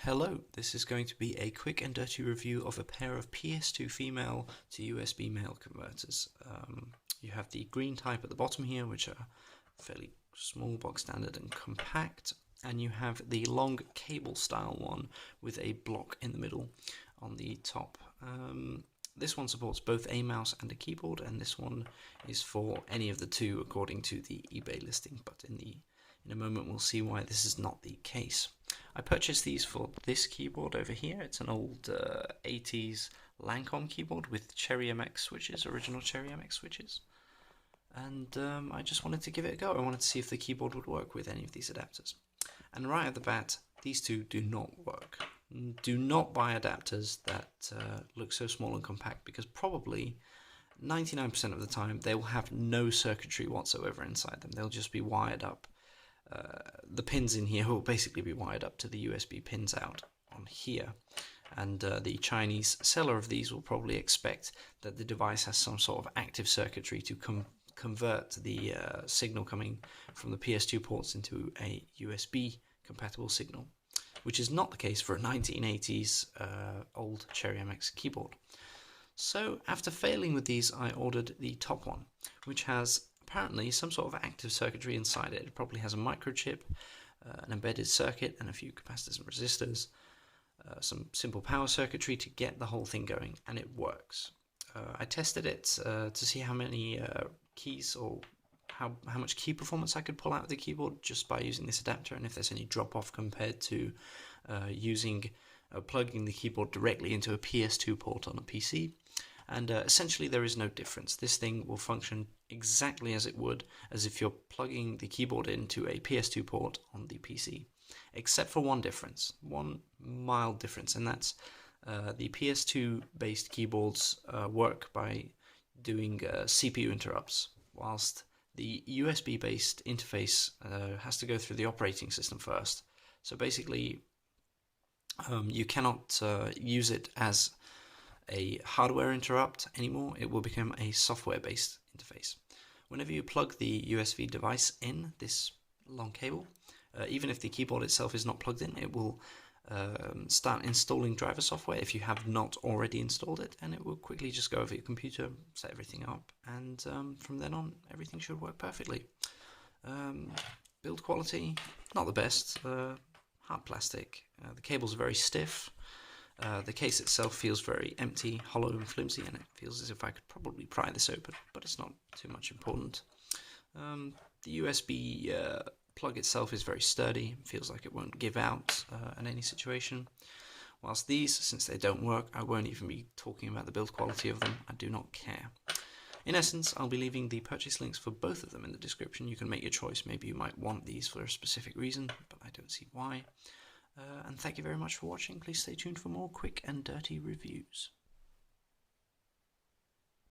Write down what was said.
Hello, this is going to be a quick and dirty review of a pair of PS2 female to USB male converters. You have the green type at the bottom here, which are fairly small, box standard and compact, and you have the long cable style one with a block in the middle on the top. This one supports both a mouse and a keyboard, and this one is for any of the two according to the eBay listing, but in a moment we'll see why this is not the case. I purchased these for this keyboard over here. It's an old 80s Lancome keyboard with Cherry MX switches, original Cherry MX switches. And I just wanted to give it a go. I wanted to see if the keyboard would work with any of these adapters. And right at the bat, these two do not work. Do not buy adapters that look so small and compact, because probably 99% of the time they will have no circuitry whatsoever inside them. They'll just be wired up. The pins in here will basically be wired up to the USB pins out on here, and the Chinese seller of these will probably expect that the device has some sort of active circuitry to convert the signal coming from the PS2 ports into a USB compatible signal, which is not the case for a 1980s old Cherry MX keyboard. So after failing with these, I ordered the top one, which has apparently some sort of active circuitry inside it. It probably has a microchip, an embedded circuit, and a few capacitors and resistors, some simple power circuitry to get the whole thing going, and it works. I tested it to see how many keys or how much key performance I could pull out of the keyboard just by using this adapter, and if there's any drop off compared to plugging the keyboard directly into a PS2 port on a PC. And essentially there is no difference. This thing will function exactly as it would as if you're plugging the keyboard into a PS2 port on the PC, except for one difference, one mild difference, and that's the PS2 based keyboards work by doing CPU interrupts, whilst the USB based interface has to go through the operating system first. So basically you cannot use it as a hardware interrupt anymore. It will become a software based interface. Whenever you plug the USB device in, this long cable, even if the keyboard itself is not plugged in, it will start installing driver software if you have not already installed it, and it will quickly just go over your computer, set everything up, and from then on everything should work perfectly. Build quality, not the best. Hard plastic. The cables are very stiff. The case itself feels very empty, hollow and flimsy, and it feels as if I could probably pry this open, but it's not too much important. The USB plug itself is very sturdy, feels like it won't give out in any situation. Whilst these, since they don't work, I won't even be talking about the build quality of them. I do not care. In essence, I'll be leaving the purchase links for both of them in the description. You can make your choice. Maybe you might want these for a specific reason, but I don't see why. And thank you very much for watching. Please stay tuned for more quick and dirty reviews.